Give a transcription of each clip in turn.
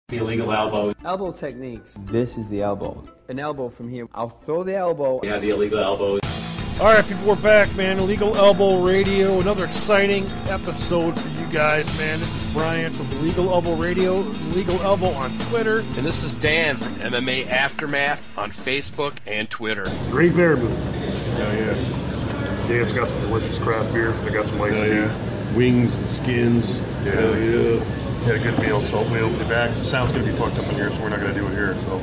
The illegal elbow. Elbow techniques. This is the elbow. An elbow from here. I'll throw the elbow. Yeah, the illegal elbows. All right, people, we're back, man. Illegal Elbow Radio, another exciting episode for you guys, man. This is Brian from Illegal Elbow Radio, Illegal Elbow on Twitter. And this is Dan from MMA on Facebook and Twitter. Great bear move. Oh, yeah. Dan's got some delicious craft beer. I got some ice tea. Wings and skins. Yeah. Had a good meal, so we'll be back. The sound's going to be fucked up in here, so we're not going to do it here, so.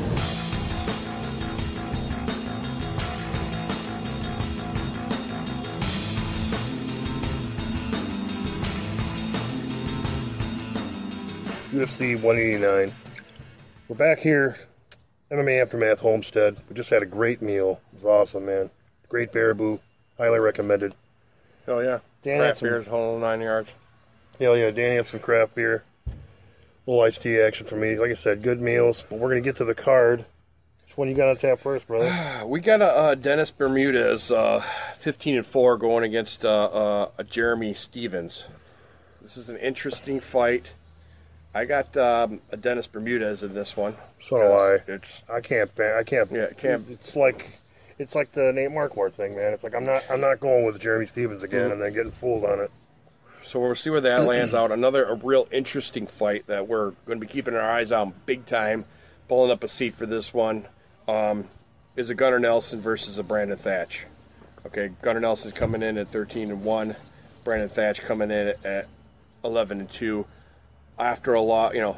UFC 189. We're back here, MMA Aftermath Homestead. We just had a great meal. It was awesome, man. Great baraboo. Highly recommended. Oh, yeah. Dan craft beer's whole 9 yards. Hell yeah, Dan had some craft beer. A little iced tea action for me. Like I said, good meals. But we're going to get to the card. Which one you got on tap first, brother? We got a Dennis Bermudez, 15-4, going against a Jeremy Stevens. This is an interesting fight. I got a Dennis Bermudez in this one. So do I. I can't. Yeah, can't. It's like the Nate Marquardt thing, man. It's like I'm not going with Jeremy Stevens again and then getting fooled on it. So we'll see where that lands out. A real interesting fight that we're going to be keeping our eyes on big time. Pulling up a seat for this one is a Gunnar Nelson versus a Brandon Thatch. Okay, Gunnar Nelson's coming in at 13-1. Brandon Thatch coming in at 11-2. After a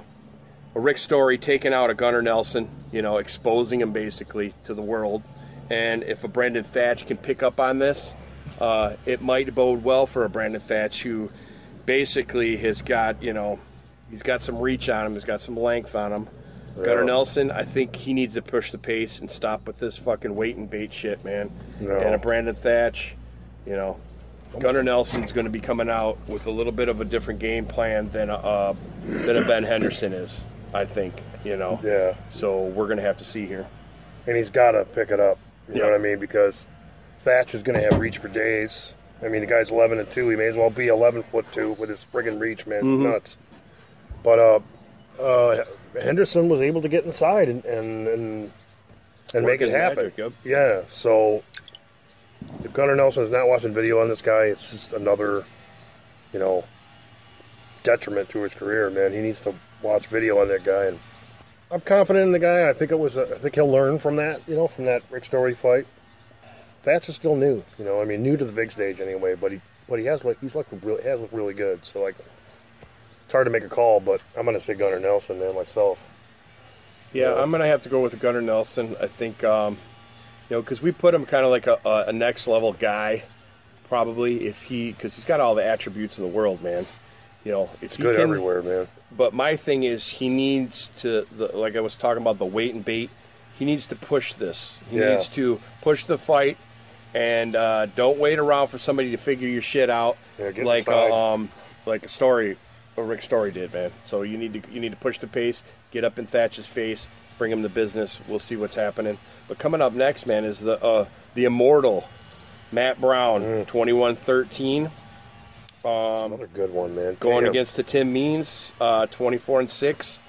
Rick Story taking out a Gunnar Nelson, exposing him basically to the world. And if a Brandon Thatch can pick up on this, it might bode well for a Brandon Thatch who basically has got, he's got some reach on him, he's got some length on him. Yeah. Gunnar Nelson, I think he needs to push the pace and stop with this fucking wait and bait shit, man. No. And a Brandon Thatch, Gunnar Nelson's going to be coming out with a little bit of a different game plan than a Ben Henderson is, I think, Yeah. So we're going to have to see here. And he's got to pick it up, you know what I mean? Because Thatch is going to have reach for days. I mean, the guy's 11-2. He may as well be 11'2" with his friggin' reach, man. It's nuts. But Henderson was able to get inside and make it happen. Magic, yep. Yeah, so if Gunnar Nelson is not watching video on this guy, it's just another, detriment to his career, man. He needs to watch video on that guy. And I'm confident in the guy. I think he'll learn from that, from that Rick Story fight. Thatch is still new, new to the big stage anyway. But he's looked really good. So it's hard to make a call, but I'm gonna say Gunnar Nelson, man, myself. Yeah, I'm gonna have to go with Gunnar Nelson. I think, because we put him kind of like a next level guy, probably because he's got all the attributes in the world, man. It's good everywhere, man. But my thing is, he needs to, like I was talking about, the wait and bait. He needs to push this. He needs to push the fight, and don't wait around for somebody to figure your shit out, like a Rick Story did, man. So you need to push the pace, get up in Thatch's face, bring him to business. We'll see what's happening. But coming up next, man, is the immortal Matt Brown, 21-13. Another good one, man. Going against the Tim Means, 24-6.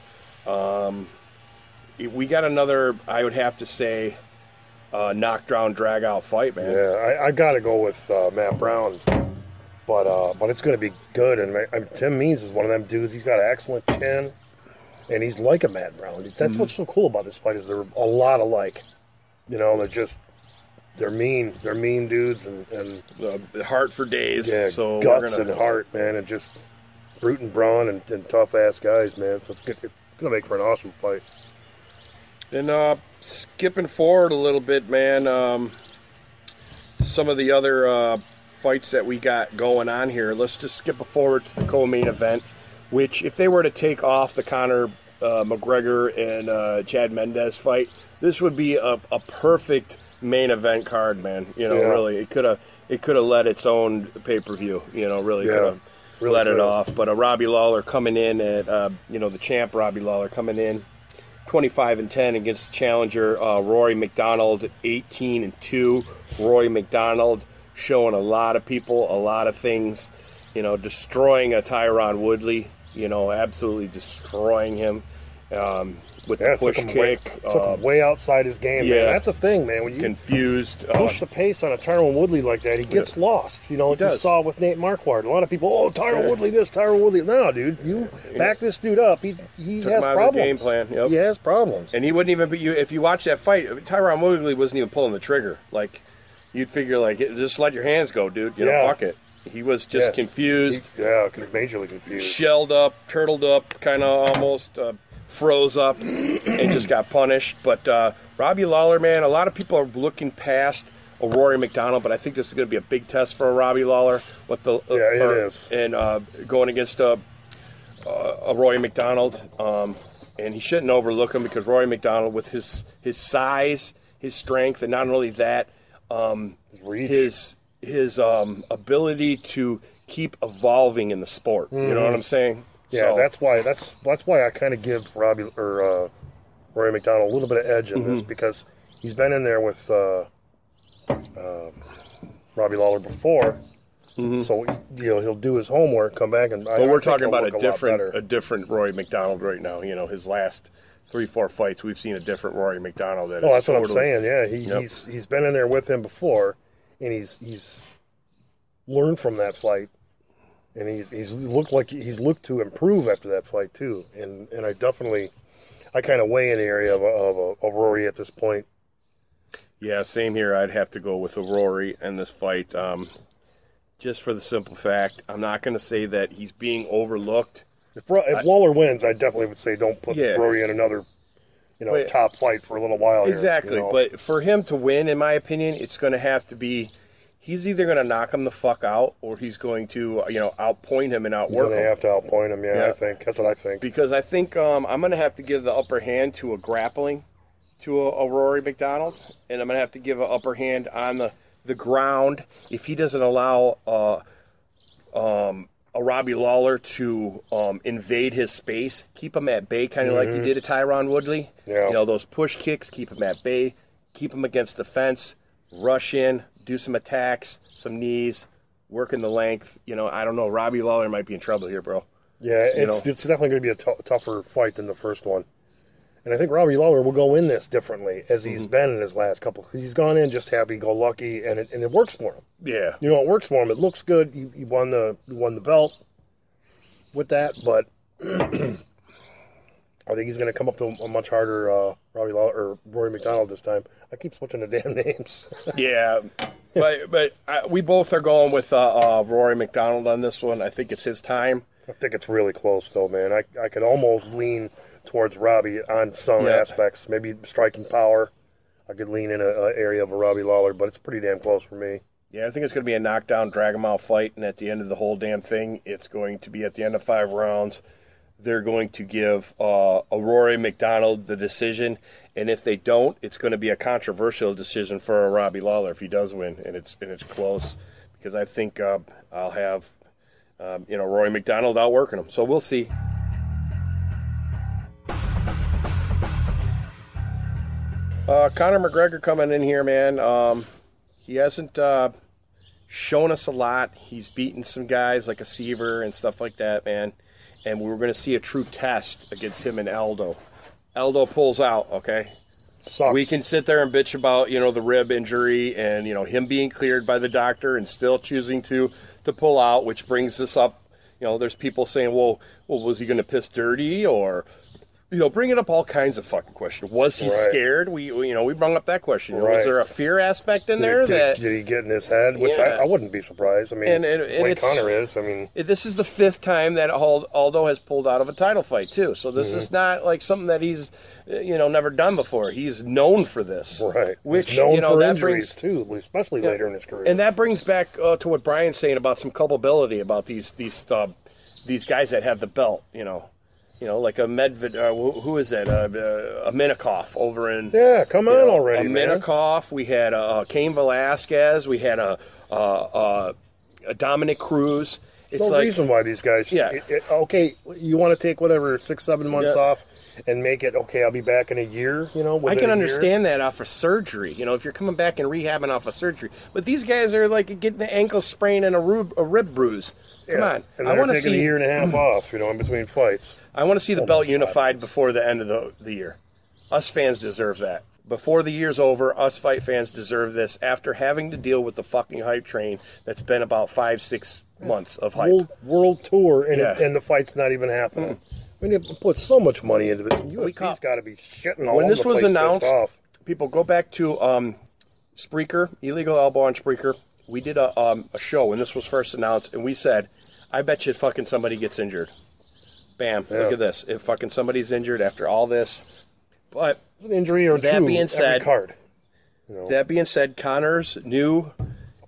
We got another, I would have to say, knockdown, drag-out fight, man. Yeah, I got to go with Matt Brown, but it's going to be good. And Tim Means is one of them dudes. He's got an excellent chin, and he's like a Matt Brown. That's what's so cool about this fight is they're a lot alike. They're mean dudes and heart for days. Yeah, so guts and heart, man, and just brute and brawn and tough ass guys, man. So it's gonna make for an awesome fight. And skipping forward a little bit, man, some of the other fights that we got going on here. Let's just skip forward to the co-main event, which if they were to take off the Conor McGregor and Chad Mendes fight, this would be a perfect main event card, man. Really, it could have let its own pay-per-view. Really could have let it off. But Robbie Lawler coming in at the champ Robbie Lawler coming in 25-10 against the challenger Rory McDonald 18-2. Rory McDonald showing a lot of people a lot of things. Destroying a Tyron Woodley. Absolutely destroying him. with the push kick. Took him way outside his game, man. That's a thing, man. When you confused. Push the pace on a Tyron Woodley like that, he gets lost. You know, you saw with Nate Marquardt. A lot of people, Tyron Woodley this, Tyron Woodley. No, dude, you back this dude up. He has problems. The game plan. Yep. He has problems. And he wouldn't even be, if you watch that fight, Tyron Woodley wasn't even pulling the trigger. Like, you'd figure, like, just let your hands go, dude. You know, fuck it. He was just confused. Majorly confused. Shelled up, turtled up, kind of almost froze up, and just got punished. But Robbie Lawler, man, a lot of people are looking past a Rory McDonald, but I think this is going to be a big test for a Robbie Lawler. It is. And going against a Rory McDonald, and he shouldn't overlook him because Rory McDonald, with his size, his strength, and not only that, his ability to keep evolving in the sport. You know what I'm saying? Yeah, so, that's why I kind of give Rory McDonald a little bit of edge in this, because he's been in there with Robbie Lawler before. So he'll do his homework, come back, and we're talking about a different Rory McDonald right now. You know, his last 3-4 fights, we've seen a different Rory McDonald. That's what I'm saying. Yeah, he's been in there with him before, and he's learned from that fight, and he's looked to improve after that fight too. And I kind of weigh in the area of Rory at this point. Yeah, same here. I'd have to go with a Rory in this fight, just for the simple fact, I'm not going to say that he's being overlooked. If Lawler wins, I definitely would say don't put Rory in another, top fight for a little while. Exactly, here, but for him to win, in my opinion, it's going to have to be. He's either going to knock him the fuck out, or he's going to, outpoint him and outwork him. He's going to have to outpoint him, I think. That's what I think. Because I think I'm going to have to give the upper hand to a grappling, to a Rory McDonald, and I'm going to have to give an upper hand on the ground if he doesn't allow a Robbie Lawler to invade his space, keep him at bay, kind of like he did to Tyron Woodley. Yeah. Those push kicks, keep him at bay, keep him against the fence, rush in, do some attacks, some knees, work in the length. I don't know. Robbie Lawler might be in trouble here, bro. Yeah, it's definitely going to be a tougher fight than the first one. And I think Robbie Lawler will go in this differently as he's been in his last couple. He's gone in just happy-go-lucky, and it works for him. Yeah. It works for him. It looks good. He won the belt with that, but I think he's going to come up to a much harder Robbie Lawler or Rory McDonald this time. I keep switching the damn names. Yeah, but we both are going with Rory McDonald on this one. I think it's his time. I think it's really close, though, man. I could almost lean towards Robbie on some aspects. Maybe striking power. I could lean in an area of a Robbie Lawler, but it's pretty damn close for me. Yeah, I think it's going to be a knockdown, drag-em-out fight, and at the end of the whole damn thing, it's going to be at the end of 5 rounds. They're going to give a Rory McDonald the decision, and if they don't, it's going to be a controversial decision for a Robbie Lawler if he does win, and it's close, because I think I'll have Rory McDonald outworking him. So we'll see. Conor McGregor coming in here, man. He hasn't shown us a lot. He's beaten some guys like a Seaver and stuff like that, man. And we were going to see a true test against him and Aldo. Aldo pulls out, okay? Sucks. We can sit there and bitch about, the rib injury and, him being cleared by the doctor and still choosing to pull out, which brings us up. There's people saying, well, was he going to piss dirty or... bringing up all kinds of fucking questions. Was he scared? We brought up that question. Was there a fear aspect in there? Did he get in his head? Which I wouldn't be surprised. I mean, and Conor is. I mean, this is the 5th time that Aldo has pulled out of a title fight too. So this is not like something that he's never done before. He's known for this, right? Which he's known for injuries too, especially later in his career. And that brings back to what Brian's saying about some culpability about these guys that have the belt. Like a Medved, who is that? A Minikoff over in... Yeah, come on already, man. A Minikoff. We had Cain Velasquez. We had a Dominic Cruz. It's no like, reason why these guys. Yeah. Okay, you want to take whatever 6-7 months Yeah. off and make it okay. I'll be back in a year. You know, I can understand that off of surgery. You know, if you're coming back and rehabbing off of surgery, but these guys are like getting the ankle sprain and a rib bruise. Come on, And I they're want to taking see a year and a half off. You know, in between fights. I want to see the belt Almost unified 5 months. before the end of the year. Us fans deserve that. Before the year's over, us fight fans deserve this after having to deal with the fucking hype train that's been about 5-6 months of hype. World tour, and, Yeah. and the fight's not even happening. I mean, they put so much money into this. UFC's got to be shitting all When over this the was place announced, pissed off. people go back to Spreaker, Illegal Elbow on Spreaker. We did a show when this was first announced, and we said, I bet you fucking somebody gets injured. Bam, look at this. If fucking somebody's injured after all this. But An injury or that two being every said, card. You know? that being said, Conor's new,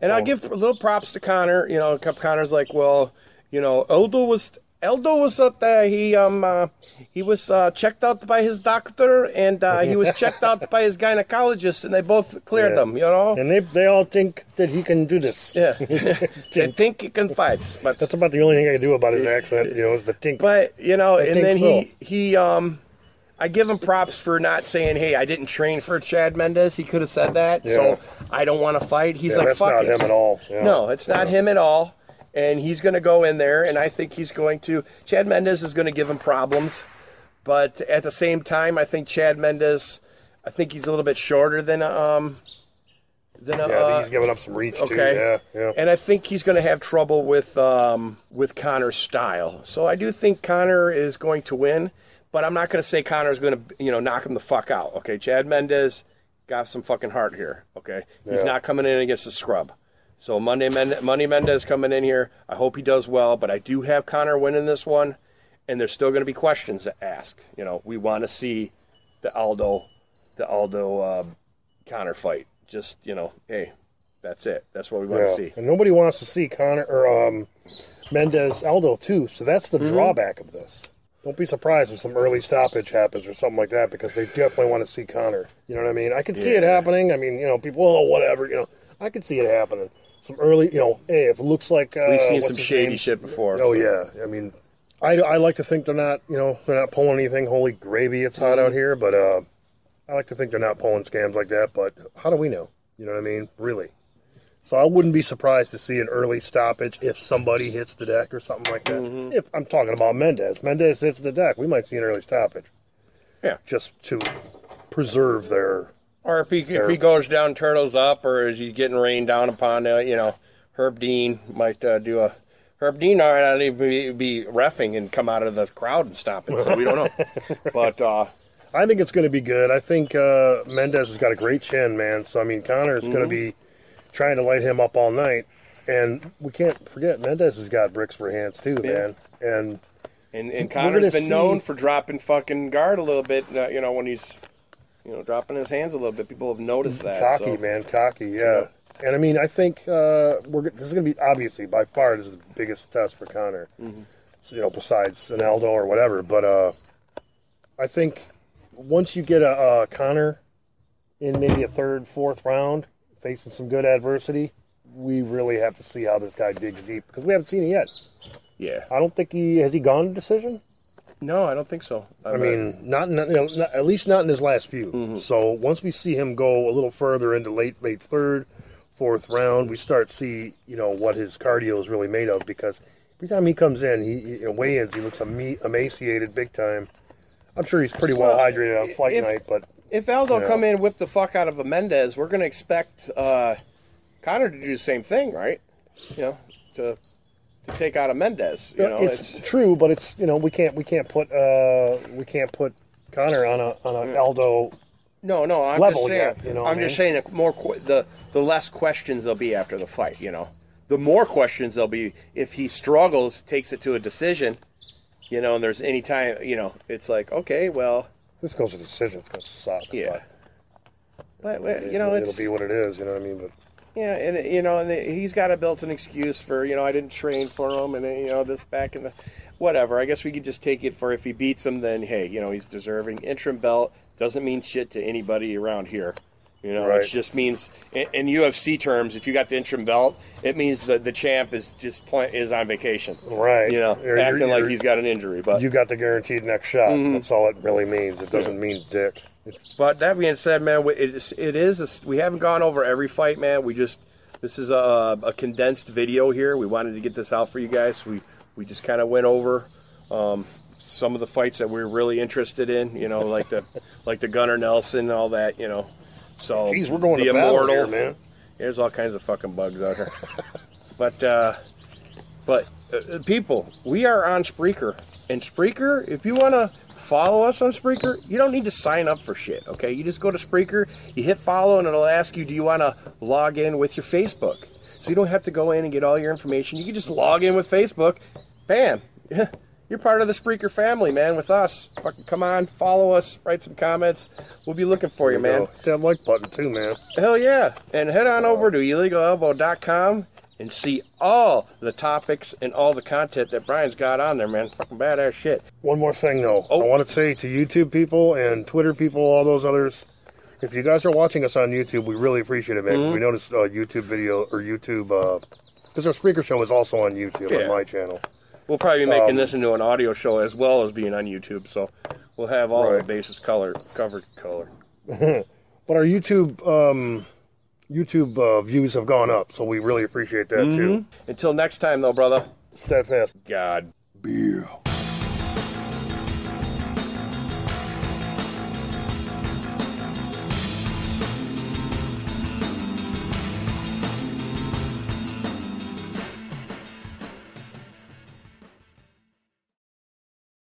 and I'll give a little props to Conor. You know, Conor's like, well, you know, Aldo was up there. He was checked out by his doctor, and he was checked out by his gynecologist, and they both cleared him. You know, And they all think that he can do this. yeah, they think he can fight, but That's about the only thing I can do about his accent, you know, is the tink. But you know, and think then so. he I give him props for not saying, "Hey, I didn't train for Chad Mendes." He could have said that, so I don't want to fight. He's like, that's "Fuck not it." him at all. Yeah. No, it's not him at all. And he's going to go in there, and I think he's going to. Chad Mendes is going to give him problems, but at the same time, I think Chad Mendes. I think he's a little bit shorter than Yeah, I think he's giving up some reach too. okay. Yeah. And I think he's going to have trouble with Conor's style. So I do think Conor is going to win, but I'm not going to say Conor's going to knock him the fuck out. Okay, Chad Mendes got some fucking heart here. Okay, he's not coming in against a scrub. So Money Mendes coming in here. I hope he does well, but I do have Conor winning this one, and there's still going to be questions to ask. You know, we want to see the Aldo Conor fight. Just, you know, hey, that's it. That's what we want to see. And nobody wants to see Conor or Mendes Aldo too. So that's the drawback of this. Don't be surprised if some early stoppage happens or something like that, because they definitely want to see Conor. You know what I mean? I could see it happening. I mean, you know, people, whatever. You know, I could see it happening. Some early, you know, hey, if it looks like We've seen what's some his shady name? shit before. Oh yeah, I mean, I like to think they're not pulling anything holy gravy. It's hot out here, but I like to think they're not pulling scams like that. But how do we know? You know what I mean? Really. So I wouldn't be surprised to see an early stoppage if somebody hits the deck or something like that. If I'm talking about Mendes hits the deck, we might see an early stoppage. Yeah. Just to preserve their. Or if he goes down, turtles up, or is he getting rained down upon? Herb Dean might do a. Herb Dean might not even be reffing and come out of the crowd and stop it. So we don't know. But I think it's going to be good. I think Mendes has got a great chin, man. So I mean, Conor is going to be trying to light him up all night, and we can't forget Mendes has got bricks for hands too, man. And Conor's been known for dropping fucking guard a little bit. When he's dropping his hands a little bit, people have noticed that. Cocky, man, cocky, yeah. And I mean, I think this is going to be, obviously, by far, this is the biggest test for Conor. So, besides an Aldo or whatever. But I think once you get a Conor in maybe a third, fourth round, facing some good adversity, we really have to see how this guy digs deep, because we haven't seen it yet. Yeah. I don't think has he gone to decision? No, I don't think so. I mean, not at least not in his last few. So once we see him go a little further into late third, fourth round, we start see what his cardio is really made of, because every time he comes in, he weigh-ins, he looks emaciated big time. I'm sure he's pretty well hydrated on fight night, but if Aldo come in and whip the fuck out of a Mendes, we're going to expect Conor to do the same thing, right? To take out a Mendes. It's true, but it's we can't put Conor on an Aldo. No, I'm level just saying. yet, I'm just saying the less questions there'll be after the fight. The more questions there'll be if he struggles, takes it to a decision. And there's any time. It's like, okay, well, this goes to decision. It's going to suck. Yeah. But it'll be what it is. You know what I mean? But yeah, and he's got a built-in excuse for I didn't train for him, and this back in the whatever. I guess we could just take it for if he beats him, then hey, he's deserving. Interim belt doesn't mean shit to anybody around here. You know, Right. it just means, in UFC terms, if you got the interim belt, it means that the champ is is on vacation. Right. You know, acting like he's got an injury. But you got the guaranteed next shot. That's all it really means. It doesn't mean dick. But that being said, man, we haven't gone over every fight, man. This is a condensed video here. We wanted to get this out for you guys. We just kind of went over some of the fights that we're really interested in. You know, like the Gunnar Nelson and all that. You know. So, Jeez, we're going the to battle Immortal, here, man. There's all kinds of fucking bugs out here. But people, we are on Spreaker. And Spreaker, if you want to follow us on Spreaker, you don't need to sign up for shit, okay? You just go to Spreaker, you hit follow, and it'll ask you, do you want to log in with your Facebook? So you don't have to go in and get all your information. You can just log in with Facebook. Bam. You're part of the Spreaker family, man, with us. Fucking come on, follow us, write some comments. We'll be looking for you, man. Hit that like button, too, man. Hell yeah. And head on over to illegalelbow.com and see all the topics and all the content that Brian's got on there, man. Fucking badass shit. One more thing, though. Oh. I want to say to YouTube people and Twitter people, all those others, if you guys are watching us on YouTube, we really appreciate it, man. 'Cause we noticed YouTube video, or YouTube, because our Spreaker show is also on YouTube on my channel. We'll probably be making this into an audio show as well as being on YouTube, so we'll have all the bases covered. But our YouTube views have gone up, so we really appreciate that, too. Until next time, though, brother. Steadfast. God. Beer.